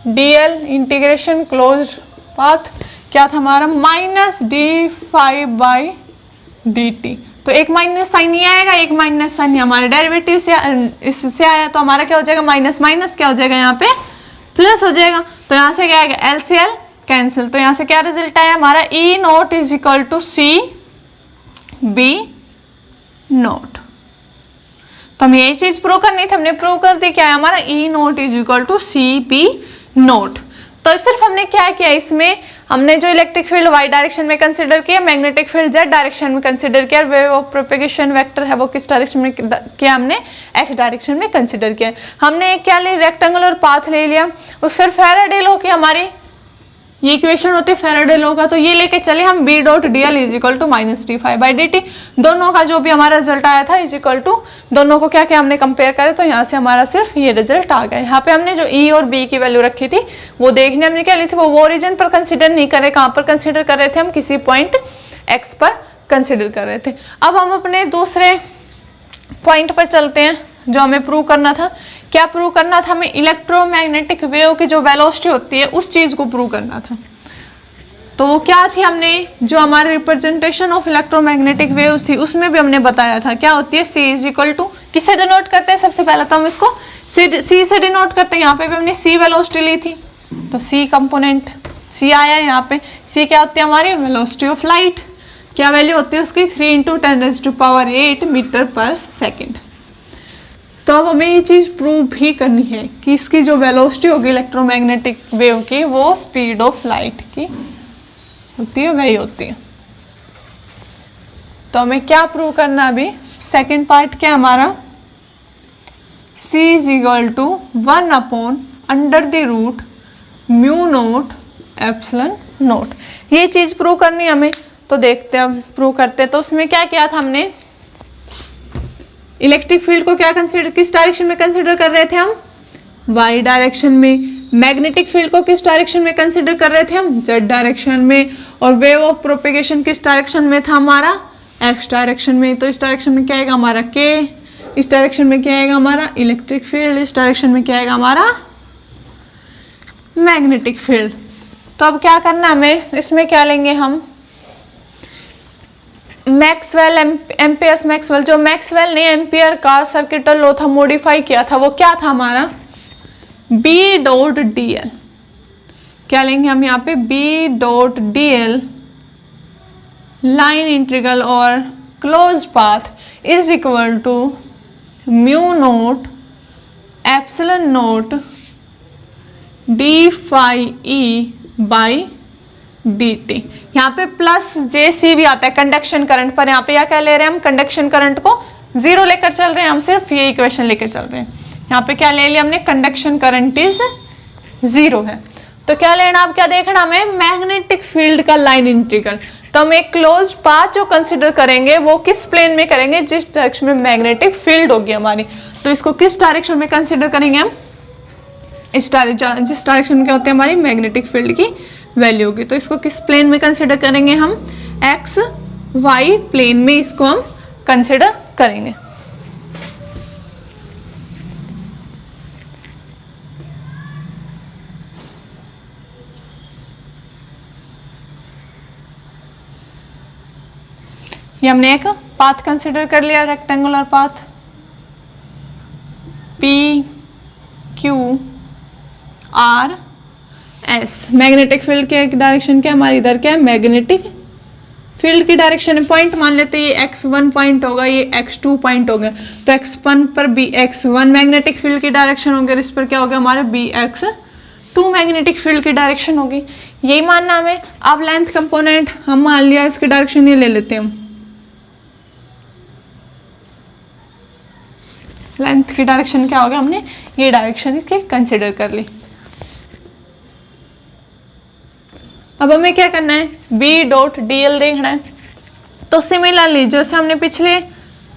D L integration close path क्या था हमारा minus D phi by D T, तो एक माइनस साइन ये आएगा एक माइनस साइन हमारे डेरिवेटिव से इससे आया, तो हमारा क्या हो जाएगा माइनस माइनस क्या हो जाएगा यहाँ पे प्लस हो जाएगा, तो यहाँ से क्या आएगा एल सी एल कैंसिल, तो यहाँ से क्या रिजल्ट आया हमारा E note is equal to C B not. तो हमें यही चीज प्रूव करनी थी, हमने प्रूव कर दी, क्या है हमारा E note is equal to C B not. तो सिर्फ हमने क्या किया इसमें, हमने जो इलेक्ट्रिक फील्ड वाई डायरेक्शन में कंसीडर किया, मैग्नेटिक फील्ड जेड डायरेक्शन में कंसीडर किया, वेव ऑफ प्रोपेगेशन वेक्टर है वो किस डायरेक्शन में किया, हमने एक्स डायरेक्शन में कंसीडर किया। हमने क्या लिया रेक्टेंगुलर पाथ ले लिया, और फिर फेराडे लॉ की हमारी ये इक्वेशन होती है फेराडे लॉ का, तो ये लेके चले हम B dot D L is equal to minus D phi by D T, दोनों का जो भी हमारा रिजल्ट आया था इज इक्वल टू, दोनों को क्या क्या हमने कंपेयर करे तो यहाँ से हमारा सिर्फ ये रिजल्ट आ गया। यहाँ पे हमने जो ई और बी की वैल्यू रखी थी वो देखने हमने क्या ली थी, वो ओरिजिन पर कंसिडर नहीं करे, कहाँ पर कंसिडर कर रहे थे हम किसी पॉइंट एक्स पर कंसिडर कर रहे थे। अब हम अपने दूसरे पॉइंट पर चलते हैं जो हमें प्रूव करना था। क्या प्रूव करना था हमें? इलेक्ट्रोमैग्नेटिक वेव की जो वेलोसिटी होती है उस चीज को प्रूव करना था। तो वो क्या थी, हमने जो हमारे रिप्रेजेंटेशन ऑफ इलेक्ट्रोमैग्नेटिक वेव्स थी उसमें भी हमने बताया था क्या होती है, C इज इक्वल टू, किससे डिनोट करते हैं? सबसे पहले तो हम इसको C से डिनोट करते हैं। यहाँ पे भी हमने C वेलोसिटी ली थी तो C कंपोनेंट C आया यहाँ पे। C क्या होती है हमारी? Velocity of light. क्या वैल्यू होती है उसकी? 3 × 10⁸ मीटर पर सेकेंड। तो अब हमें ये चीज प्रूव भी करनी है कि इसकी जो वेलोसिटी होगी इलेक्ट्रोमैग्नेटिक वेव की वो स्पीड ऑफ लाइट की होती है, वही होती है। तो हमें क्या प्रूव करना अभी? सेकंड पार्ट क्या हमारा? C is equal to 1/√μ0 epsilon not. ये चीज प्रूव करनी है हमें। तो देखते हैं अब प्रूव करते हैं। तो उसमें क्या किया था हमने? इलेक्ट्रिक फील्ड को क्या कंसीडर, किस डायरेक्शन में कंसीडर कर रहे थे हम? y डायरेक्शन में। मैग्नेटिक फील्ड को किस डायरेक्शन में कंसीडर कर रहे थे हम? z डायरेक्शन में। और वेव ऑफ प्रोपेगेशन किस डायरेक्शन में था हमारा? x डायरेक्शन में। तो इस डायरेक्शन में क्या आएगा हमारा? k। इस डायरेक्शन में क्या आएगा हमारा? Electric field. इस डायरेक्शन में क्या आएगा हमारा? Magnetic field. तो अब क्या करना हमें? इसमें क्या लेंगे हम? मैक्सवेल, एम्पियर्स मैक्सवेल, जो मैक्सवेल ने एम्पियर का सर्किटल लॉ था मॉडिफाई किया था, वो क्या था हमारा? B.dl। क्या लेंगे हम यहाँ पे? B.dl लाइन इंटीग्रल और close path is equal to μ0 epsilon not d∅e/dt। यहाँ पे प्लस JC भी आता है कंडक्शन करंट पर। यहाँ पे क्या ले रहे हैं हम? कंडक्शन करंट को 0 लेकर चल रहे हैं, हम सिर्फ ये इक्वेशन लेकर चल रहे हैं। यहाँ पे क्या ले लिया हमने? कंडक्शन करंट इज 0 है। तो क्या लेना, अब क्या देखना हमें? मैग्नेटिक फील्ड का लाइन इंटीग्रल। तो हम एक क्लोज पाथ जो कंसिडर करेंगे वो किस प्लेन में करेंगे? जिस डायरेक्शन में मैग्नेटिक फील्ड होगी हमारी। तो इसको किस डायरेक्शन में कंसिडर करेंगे हम? जिस डायरेक्शन में क्या होती है हमारी मैग्नेटिक फील्ड की वैल्यू होगी। तो इसको किस प्लेन में कंसिडर करेंगे हम? एक्स वाई प्लेन में इसको हम कंसिडर करेंगे। ये हमने एक पाथ कंसिडर कर लिया, rectangular path PQRS। Magnetic field के डायरेक्शन क्या हमारी? इधर क्या है? मैग्नेटिक फील्ड की डायरेक्शन है। पॉइंट मान लेते हैं, ये x1 पॉइंट होगा, ये x2 पॉइंट होगा। तो x1 पर bx1 मैग्नेटिक फील्ड की डायरेक्शन होगी और इस पर क्या होगा हमारे? bx2 मैग्नेटिक फील्ड की डायरेक्शन होगी। यही मानना हमें। अब लेंथ कंपोनेंट हम मान लिया, इसकी डायरेक्शन ये ले लेते हैं हम। लेंथ की डायरेक्शन क्या होगा? हमने ये डायरेक्शन इसकी कंसिडर कर ली। अब हमें क्या करना है? B.dl देखना है। तो सिमिलरली जैसे हमने पिछले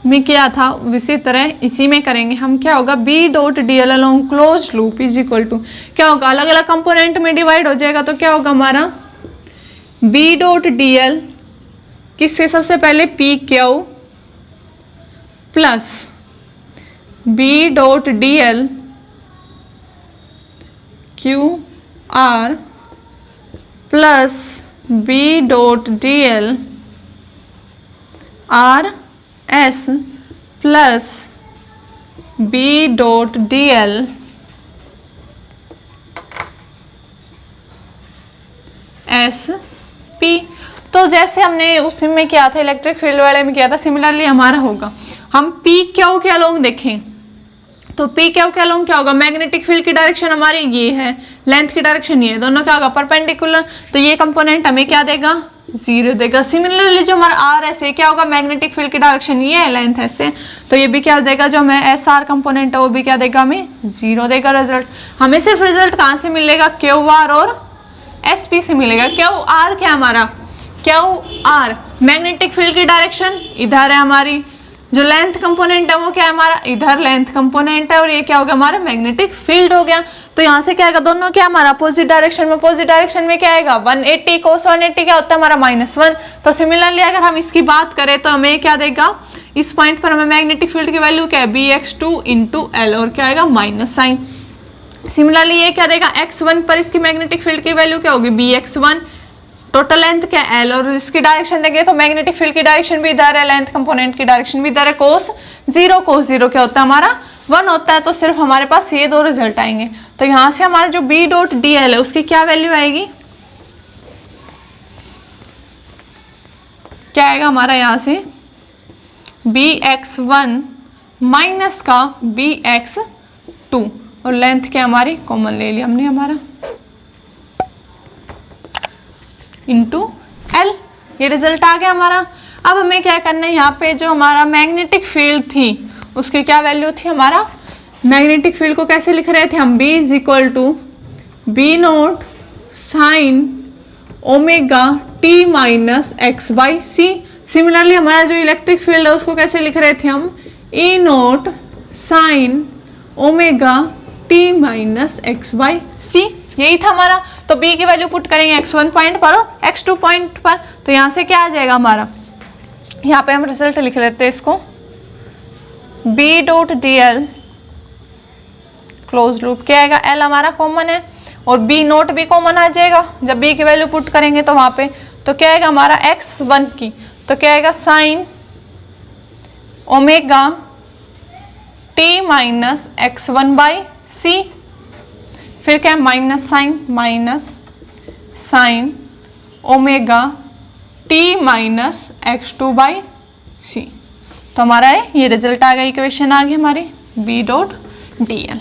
में किया था उसी तरह इसी में करेंगे हम। क्या होगा? B.dl along close loop is equal to क्या होगा? अलग अलग कंपोनेंट में डिवाइड हो जाएगा। तो क्या होगा हमारा? B.dl किससे? सबसे पहले PQ plus B.dl QR plus B.dl RS plus B.dl SP। तो जैसे हमने उसमें किया था, इलेक्ट्रिक फील्ड वाले में किया था, सिमिलरली हमारा होगा। हम PQ के अलोंग देखें तो PQ के अलोंग क्या होगा? मैग्नेटिक फील्ड की डायरेक्शन हमारी ये है, लेंथ की डायरेक्शन ये है, दोनों क्या होगा? परपेंडिकुलर। तो ये कंपोनेंट हमें क्या देगा? 0 देगा। सिमिलरली जो हमारा RS है क्या होगा? मैग्नेटिक फील्ड की डायरेक्शन ये है, लेंथ ऐसे, तो ये भी क्या देगा? जो हमें SR कंपोनेंट है वो भी क्या देगा? हमें 0 देगा रिजल्ट। हमें सिर्फ रिजल्ट कहाँ से मिलेगा? QR और SP से मिलेगा। QR क्या हमारा? QR मैग्नेटिक फील्ड की डायरेक्शन इधर है हमारी, जो लेंथ कंपोनेंट है वो क्या है हमारा, इधर लेंथ कंपोनेंट है और ये क्या हो गया हमारा मैग्नेटिक फील्ड हो गया। तो यहाँ से क्या आएगा, दोनों क्या हमारा अपोजिट डायरेक्शन में, अपोजिट डायरेक्शन में क्या आएगा 180 cos 180 क्या होता है हमारा -1। तो सिमिलरली अगर हम इसकी बात करें तो हमें क्या देगा, इस पॉइंट पर हमें मैग्नेटिक फील्ड की वैल्यू क्या है bx2 इंटू एल और क्या आएगा माइनस साइन। सिमिलरली ये क्या देगा x1 पर इसकी मैग्नेटिक फील्ड की वैल्यू क्या होगी bx1, टोटल लेंथ क्या है एल और इसकी डायरेक्शन देंगे तो मैग्नेटिक फील्ड की डायरेक्शन भी इधर है, लेंथ कंपोनेंट की डायरेक्शन भी इधर है, cos 0 क्या होता है हमारा 1 होता है। तो सिर्फ हमारे पास ये दो रिजल्ट आएंगे। तो यहाँ से हमारा जो b डॉट डी एल है उसकी क्या वैल्यू आएगी, क्या आएगा हमारा यहाँ से bx1 माइनस का bx2 और लेंथ क्या हमारी कॉमन ले लिया हमने हमारा इंटू एल, ये रिजल्ट आ गया हमारा। अब हमें क्या करना है, यहाँ पे जो हमारा मैग्नेटिक फील्ड थी उसकी क्या वैल्यू थी, हमारा मैग्नेटिक फील्ड को कैसे लिख रहे थे हम, B is equal to B note sine omega T minus X by C. Similarly हमारा जो इलेक्ट्रिक फील्ड है उसको कैसे लिख रहे थे हम, E not sine omega T minus X by C, यही था हमारा। तो b की वैल्यू पुट करेंगे x1 पॉइंट पर और x2 पॉइंट पर, तो यहाँ से क्या आ जाएगा हमारा, यहाँ पे हम रिजल्ट लिख लेते हैं इसको, b dot D L close loop क्या आएगा, l हमारा कॉमन है और b नोट भी कॉमन आ जाएगा जब b की वैल्यू पुट करेंगे तो वहाँ पे, तो क्या आएगा हमारा x1 की, तो क्या आएगा sine omega t minus x1 by C, फिर क्या minus sine omega t minus x2 by C. तो हमारा ये रिजल्ट आ गया, इक्वेशन आ गई हमारी b डॉट डी एल।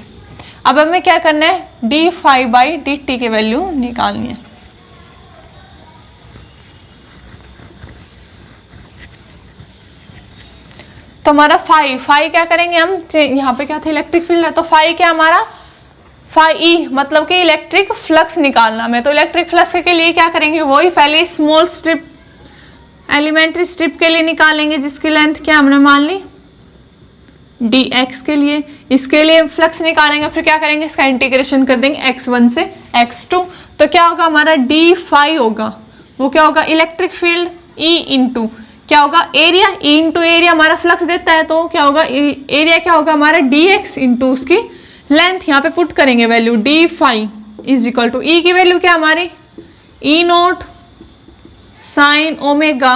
अब हमें क्या करना है, D phi by D T की वैल्यू निकालनी है। तो हमारा फाई क्या करेंगे हम, यहाँ पे क्या था इलेक्ट्रिक फील्ड है तो फाई क्या हमारा फाई ई मतलब कि इलेक्ट्रिक फ्लक्स निकालना में। तो इलेक्ट्रिक फ्लक्स के लिए क्या करेंगे, वही पहले स्मॉल स्ट्रिप एलिमेंट्री स्ट्रिप के लिए निकालेंगे जिसकी लेंथ क्या हमने मान ली dx के लिए, इसके लिए फ्लक्स निकालेंगे, फिर क्या करेंगे इसका इंटीग्रेशन कर देंगे x1 से x2। तो क्या होगा हमारा d फाई होगा, वो क्या होगा इलेक्ट्रिक फील्ड E इंटू क्या होगा एरिया, E इंटू एरिया हमारा फ्लक्स देता है तो क्या होगा एरिया क्या होगा हमारा dx इंटू उसकी लेंथ, यहाँ पे पुट करेंगे value D phi is equal to E की वैल्यू क्या हमारी E note sine omega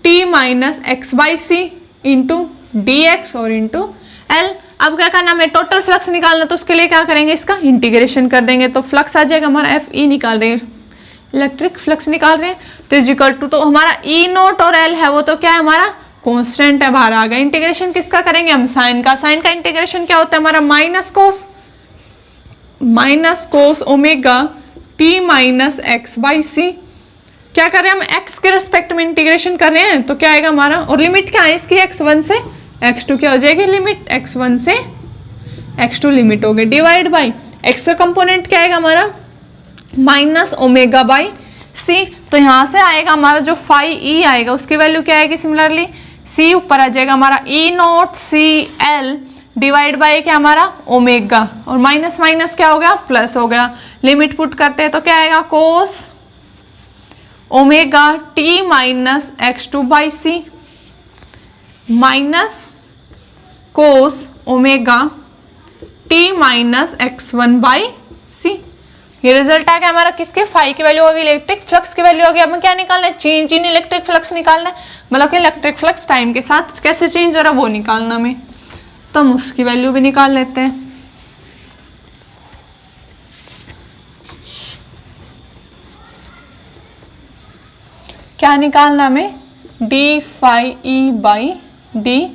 T minus X by C into D X और इंटू एल। अब क्या करना हमें टोटल फ्लक्स निकालना, तो उसके लिए क्या करेंगे इसका इंटीग्रेशन कर देंगे तो फ्लक्स आ जाएगा हमारा एफ ई, निकाल रहे हैं इलेक्ट्रिक फ्लक्स निकाल रहे हैं तो इज इक्वल टू, तो हमारा ई नोट और एल है वो तो क्या है हमारा कांस्टेंट है, बाहर आ गया। इंटीग्रेशन किसका करेंगे हम, साइन का। साइन का इंटीग्रेशन क्या होता है हमारा minus cos omega T minus X by C. क्या कर रहे हैं हम, एक्स के रेस्पेक्ट में इंटीग्रेशन कर रहे हैं तो क्या आएगा हमारा, और लिमिट क्या है इसकी x1 से x2 क्या हो जाएगी, लिमिट x1 से x2 लिमिट हो गई, डिवाइड बाई x का कंपोनेंट क्या आएगा हमारा माइनस ओमेगा बाई सी। तो यहाँ से आएगा हमारा जो फाई ई आएगा उसकी वैल्यू क्या आएगी, सिमिलरली सी ऊपर आ जाएगा हमारा E naught C L divide by क्या हमारा ओमेगा, और माइनस माइनस क्या हो गया प्लस हो गया, लिमिट पुट करते हैं तो क्या आएगा cos omega T minus x2 by C minus cos omega T minus x1 by C. ये रिजल्ट आ गया हमारा किसके, फाई की वैल्यू होगी, इलेक्ट्रिक फ्लक्स की वैल्यू होगी। हमें क्या निकालना है, चेंज इन इलेक्ट्रिक फ्लक्स निकालना है, मतलब कि इलेक्ट्रिक फ्लक्स टाइम के साथ कैसे चेंज हो रहा है वो निकालना हमें, तो हम उसकी वैल्यू भी निकाल लेते हैं। क्या निकालना हमें, D phi E by D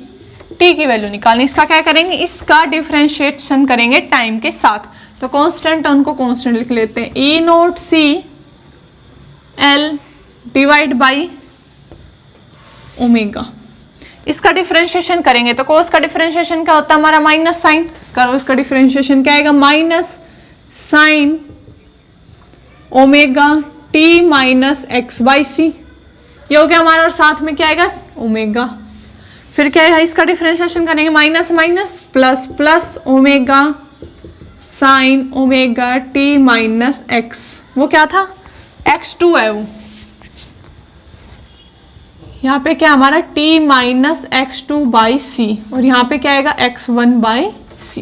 T की वैल्यू निकालनी। इसका क्या करेंगे, इसका डिफरेंशिएशन करेंगे टाइम के साथ, तो कांस्टेंट उनको कांस्टेंट लिख लेते हैं, E naught C L divide by omega. इसका डिफरेंशिएशन करेंगे तो कोस का डिफरेंशिएशन क्या होता है हमारा माइनस साइन, करो इसका डिफरेंशिएशन क्या आएगा minus sine omega T minus X by C, ये हो गया हमारा, और साथ में क्या आएगा ओमेगा फिर क्या है, इसका डिफरेंशिएशन करेंगे, minus minus plus plus omega sine omega T minus x, वो क्या था x2 है वो, यहाँ पे क्या हमारा t minus x2 by C, और यहाँ पे क्या आएगा x1 बाई सी,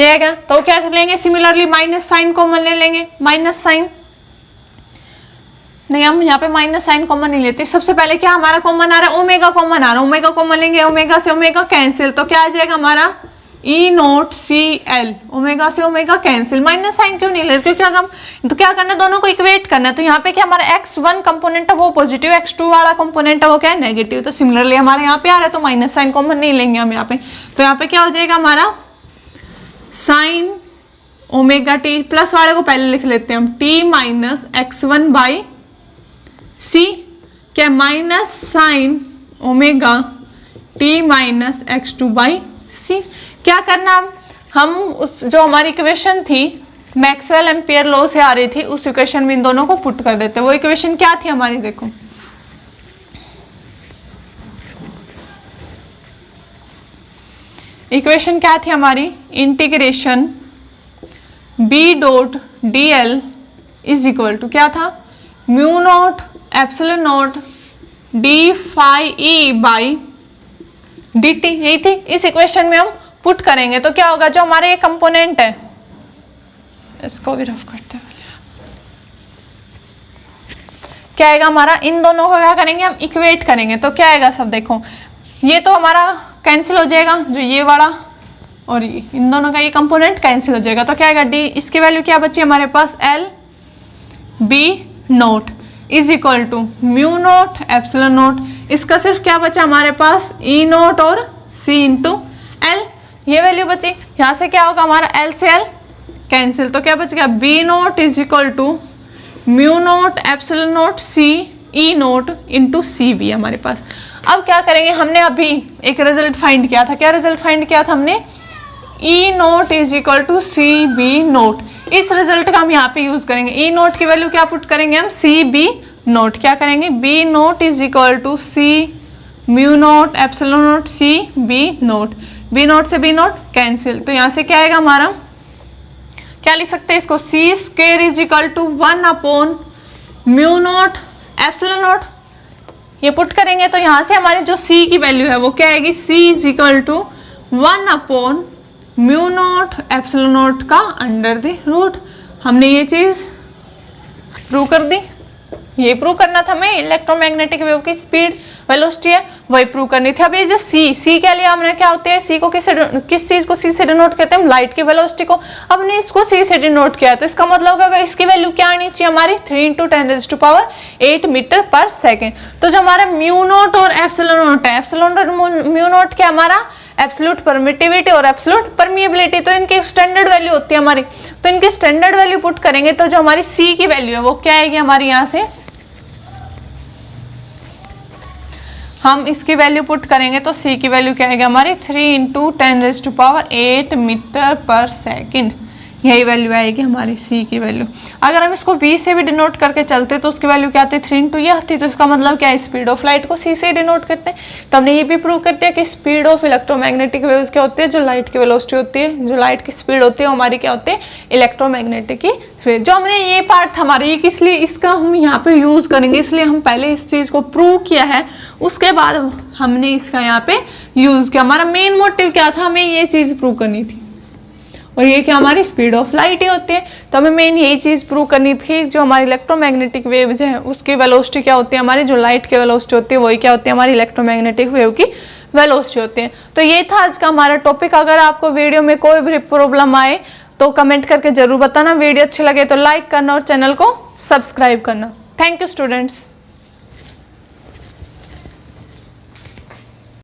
ये आएगा। तो क्या कर लेंगे, सिमिलरली माइनस साइन कॉमन ले लेंगे, माइनस साइन नहीं, हम यहाँ पे माइनस साइन कॉमन नहीं लेते, सबसे पहले क्या हमारा कॉमन आ रहा है, ओमेगा कॉमन आ रहा है, ओमेगा कॉमन लेंगे, ओमेगा से ओमेगा कैंसिल, तो क्या आ जाएगा हमारा E naught C L, omega से ओमेगा कैंसिल, माइनस साइन क्यों नहीं ले रहे, क्योंकि हम तो क्या करना है, दोनों को इक्वेट करना है। तो यहाँ पे क्या हमारा x1 कंपोनेंट है वो पॉजिटिव, x2 वाला कंपोनेंट है वो क्या है नेगेटिव, तो सिमिलरली हमारे यहाँ पे आ रहा है, तो माइनस साइन कॉमन नहीं लेंगे हम यहाँ पे, तो यहाँ पे क्या हो जाएगा हमारा साइन ओमेगा टी, प्लस वाले को पहले लिख लेते हैं हम, T minus x1 by C, क्या minus sine omega T minus x2 by C. क्या करना, हम उस जो हमारी इक्वेशन थी मैक्सवेल एम्पियर लॉ से आ रही थी, उस इक्वेशन में इन दोनों को पुट कर देते हैं। वो इक्वेशन क्या थी हमारी, देखो इक्वेशन क्या थी हमारी, integration B dot D L is equal to क्या था, mu naught epsilon naught D phi E by D T, यही थी। इस इक्वेशन में हम पुट करेंगे तो क्या होगा, जो हमारे ये कंपोनेंट है, इसको भी रफ करते हैं, क्या आएगा हमारा, इन दोनों को क्या करेंगे हम इक्वेट करेंगे, तो क्या आएगा सब देखो, ये तो हमारा कैंसिल हो जाएगा, जो ये वाला और ये इन दोनों का ये कंपोनेंट कैंसिल हो जाएगा, तो क्या आएगा डी, इसकी वैल्यू क्या बची हमारे पास, L B naught is equal to mu naught epsilon naught, इसका सिर्फ क्या बचा हमारे पास, ई नोट और सी इंटू एल, ये वैल्यू बची। यहाँ से क्या होगा हमारा एल से एल कैंसिल, तो क्या बच गया, B naught is equal to mu naught epsilon naught C E naught into C B हमारे पास। अब क्या करेंगे, हमने अभी एक रिजल्ट फाइंड किया था, क्या रिजल्ट फाइंड किया था हमने, E note is equal to C B naught, इस रिजल्ट का हम यहाँ पे यूज करेंगे। ई नोट की वैल्यू क्या पुट करेंगे हम, सी बी नोट, क्या करेंगे, B naught is equal to C mu naught epsilon naught C B naught, B naught से बी नोट कैंसिल, तो यहाँ से क्या आएगा हमारा, क्या लिख सकते हैं इसको, C square is equal to 1 upon mu naught epsilon naught, ये पुट करेंगे तो यहाँ से हमारी जो सी की वैल्यू है वो क्या आएगी, C is equal to 1 upon mu naught epsilon naught का अंडर द रूट। हमने ये चीज प्रूव कर दी, ये प्रूव करना था हमें, इलेक्ट्रोमैग्नेटिक वेव की स्पीड वेलोसिटी है वही प्रूव करनी थी। अब ये जो सी के लिए हमने क्या होते हैं, सी को किस चीज को सी से डिनोट करते हैं हम, लाइट की वेलोसिटी को, अब हमने इसको सी से डिनोट किया है, तो इसका मतलब होगा इसकी वैल्यू क्या आनी चाहिए हमारी, 3 × 10⁸ मीटर पर सेकेंड। तो जो हमारा म्यू नोट और एप्सिलॉन नोट है, एप्सिलॉन और म्यू नोट क्या हमारा एब्सोल्यूट परमिटिविटी और एब्सोल्यूट परमिएबिलिटी, तो इनकी स्टैंडर्ड वैल्यू होती है हमारी, तो इनकी स्टैंडर्ड वैल्यू पुट करेंगे तो जो हमारी सी की वैल्यू है वो क्या आएगी हमारी, यहाँ से हम इसकी वैल्यू पुट करेंगे तो सी की वैल्यू क्या आएगी हमारी, 3 × 10⁸ मीटर पर सेकेंड, यही वैल्यू आएगी हमारी सी की वैल्यू। अगर हम इसको वी से भी डिनोट करके चलते तो उसकी वैल्यू क्या आती है, 3 × ये आती, तो इसका मतलब क्या है, स्पीड ऑफ लाइट को सी से डिनोट करते हैं। तो हमने ये भी प्रूव करते हैं कि स्पीड ऑफ इलेक्ट्रोमैग्नेटिक वेव्स क्या होती है, जो लाइट की वेलोसिटी होती है, जो लाइट की स्पीड होती है हमारी क्या होती है, इलेक्ट्रोमैग्नेटिक की वेव। जो हमने ये पार्ट हमारा ये किस लिए, इसका हम यहाँ पे यूज करेंगे, इसलिए हम पहले इस चीज को प्रूव किया है, उसके बाद हमने इसका यहाँ पे यूज किया। हमारा मेन मोटिव क्या था, हमें ये चीज प्रूव करनी थी, और ये क्या हमारी स्पीड ऑफ लाइट ही होती है, तो हमें मेन यही चीज़ प्रूव करनी थी, जो हमारी इलेक्ट्रोमैग्नेटिक वेव्स है उसकी वेलोसिटी क्या होती है हमारी, जो लाइट की वेलोसिटी होती है वही क्या होती है हमारी इलेक्ट्रोमैग्नेटिक वेव की वेलोसिटी होती है। तो ये था आज का हमारा टॉपिक। अगर आपको वीडियो में कोई भी प्रॉब्लम आए तो कमेंट करके जरूर बताना, वीडियो अच्छे लगे तो लाइक करना और चैनल को सब्सक्राइब करना। Thank you students.